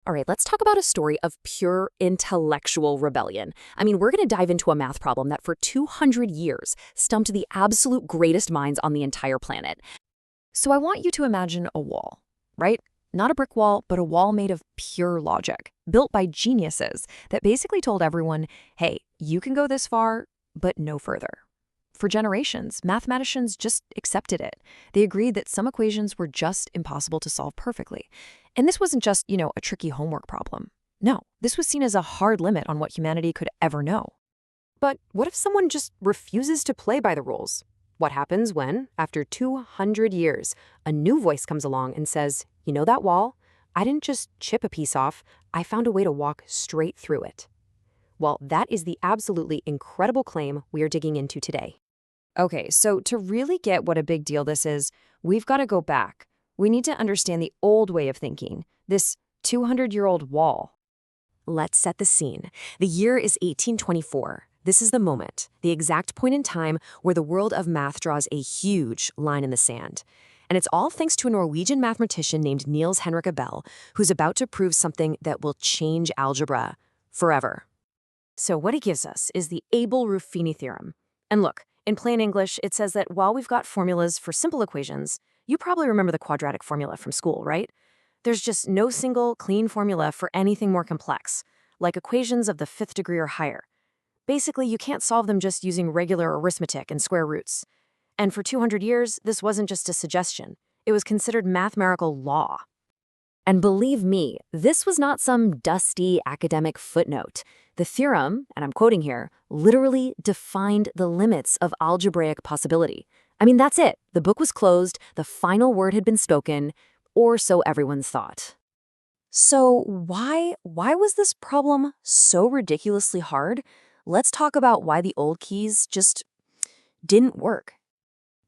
All right, let's talk about a story of pure intellectual rebellion. I mean, we're going to dive into a math problem that for 200 years stumped the absolute greatest minds on the entire planet. So I want you to imagine a wall, right? Not a brick wall, but a wall made of pure logic, built by geniuses that basically told everyone, hey, you can go this far, but no further. For generations, mathematicians just accepted it. They agreed that some equations were just impossible to solve perfectly. And this wasn't just, a tricky homework problem. No, this was seen as a hard limit on what humanity could ever know. But what if someone just refuses to play by the rules? What happens when, after 200 years, a new voice comes along and says, you know that wall? I didn't just chip a piece off, I found a way to walk straight through it. Well, that is the absolutely incredible claim we are digging into today. Okay, so to really get what a big deal this is, we've got to go back. We need to understand the old way of thinking, this 200-year-old wall. Let's set the scene. The year is 1824. This is the moment, the exact point in time where the world of math draws a huge line in the sand. And it's all thanks to a Norwegian mathematician named Niels Henrik Abel, who's about to prove something that will change algebra forever. So what he gives us is the Abel-Ruffini theorem. And look, in plain English, it says that while we've got formulas for simple equations, you probably remember the quadratic formula from school, right? There's just no single, clean formula for anything more complex, like equations of the 5th degree or higher. Basically, you can't solve them just using regular arithmetic and square roots. And for 200 years, this wasn't just a suggestion. It was considered mathematical law. And believe me, this was not some dusty academic footnote. The theorem, and I'm quoting here, literally defined the limits of algebraic possibility. I mean, that's it. The book was closed, the final word had been spoken, or so everyone's thought. So why was this problem so ridiculously hard? Let's talk about why the old keys just didn't work.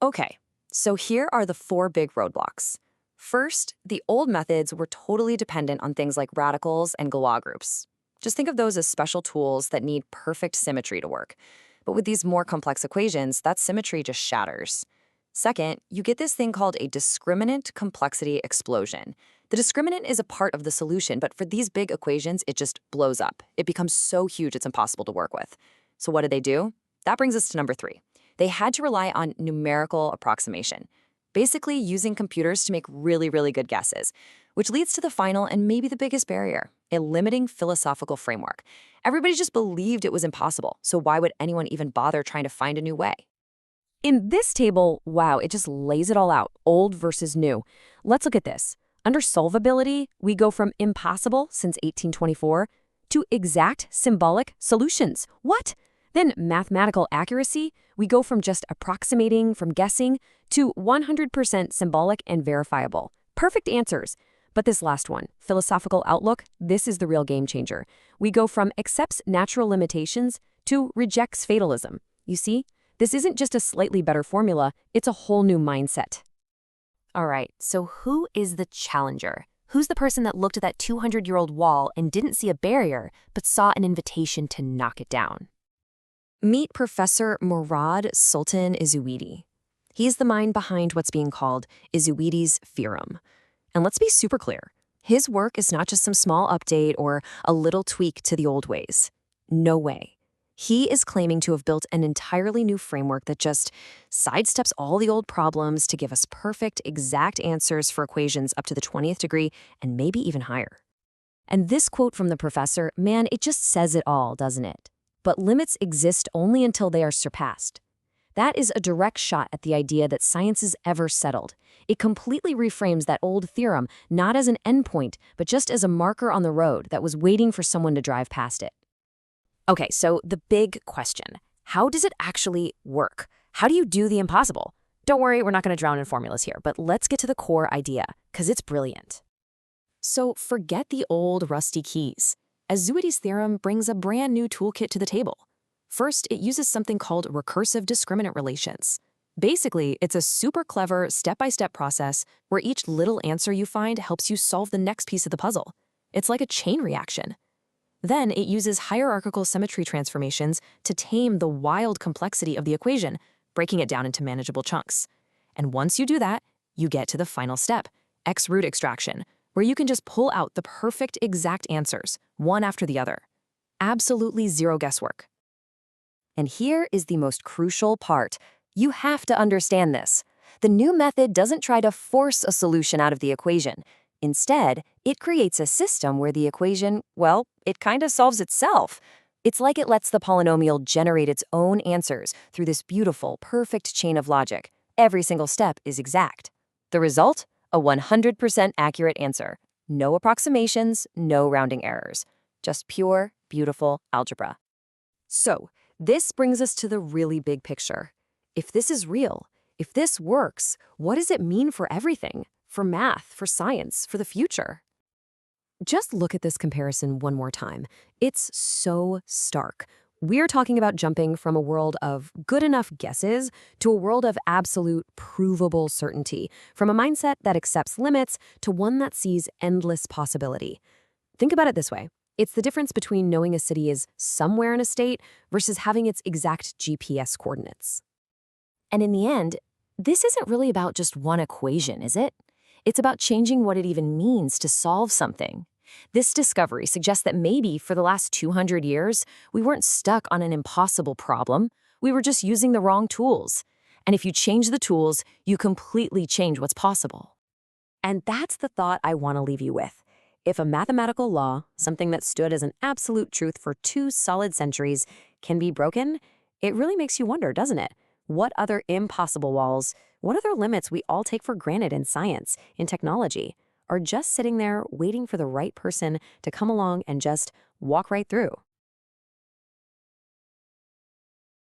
Okay, so here are the 4 big roadblocks. First, the old methods were totally dependent on things like radicals and Galois groups. Just think of those as special tools that need perfect symmetry to work. But with these more complex equations, that symmetry just shatters. Second, you get this thing called a discriminant complexity explosion. The discriminant is a part of the solution, but for these big equations, it just blows up. It becomes so huge it's impossible to work with. So what did they do? That brings us to number 3. They had to rely on numerical approximation, basically using computers to make really, really good guesses, which leads to the final and maybe the biggest barrier, a limiting philosophical framework. Everybody just believed it was impossible, so why would anyone even bother trying to find a new way? In this table, wow, it just lays it all out, old versus new. Let's look at this. Under solvability, we go from impossible since 1824 to exact symbolic solutions. What? Then mathematical accuracy, we go from just approximating, from guessing, to 100% symbolic and verifiable. Perfect answers. But this last one, philosophical outlook, this is the real game changer. We go from accepts natural limitations to rejects fatalism. You see, this isn't just a slightly better formula, it's a whole new mindset. All right, so who is the challenger? Who's the person that looked at that 200-year-old wall and didn't see a barrier, but saw an invitation to knock it down? Meet Professor Mourad Sultan Ezouidi. He's the mind behind what's being called Ezouidi's Theorem. And let's be super clear, his work is not just some small update or a little tweak to the old ways. No way. He is claiming to have built an entirely new framework that just sidesteps all the old problems to give us perfect, exact answers for equations up to the 20th degree and maybe even higher. And this quote from the professor, man, it just says it all, doesn't it? But limits exist only until they are surpassed. That is a direct shot at the idea that science is ever settled. It completely reframes that old theorem not as an endpoint, but just as a marker on the road that was waiting for someone to drive past it. Okay, so the big question, how does it actually work? How do you do the impossible? Don't worry, we're not going to drown in formulas here, but let's get to the core idea, because it's brilliant. So forget the old rusty keys. Ezouidi's theorem brings a brand new toolkit to the table. First, it uses something called recursive discriminant relations. Basically, it's a super clever step-by-step process where each little answer you find helps you solve the next piece of the puzzle. It's like a chain reaction. Then it uses hierarchical symmetry transformations to tame the wild complexity of the equation, breaking it down into manageable chunks. And once you do that, you get to the final step, X root extraction, where you can just pull out the perfect exact answers, one after the other. Absolutely zero guesswork. And here is the most crucial part. You have to understand this. The new method doesn't try to force a solution out of the equation. Instead, it creates a system where the equation, well, it kind of solves itself. It's like it lets the polynomial generate its own answers through this beautiful, perfect chain of logic. Every single step is exact. The result? A 100% accurate answer. No approximations, no rounding errors. Just pure, beautiful algebra. So, this brings us to the really big picture. If this is real, if this works, what does it mean for everything? For math, for science, for the future? Just look at this comparison one more time. It's so stark. We're talking about jumping from a world of good enough guesses to a world of absolute provable certainty, from a mindset that accepts limits to one that sees endless possibility. Think about it this way. It's the difference between knowing a city is somewhere in a state versus having its exact GPS coordinates. And in the end, this isn't really about just one equation, is it? It's about changing what it even means to solve something. This discovery suggests that maybe for the last 200 years, we weren't stuck on an impossible problem. We were just using the wrong tools. And if you change the tools, you completely change what's possible. And that's the thought I want to leave you with. If a mathematical law, something that stood as an absolute truth for 2 solid centuries, can be broken, it really makes you wonder, doesn't it? What other impossible walls, what other limits we all take for granted in science, in technology, are just sitting there waiting for the right person to come along and just walk right through?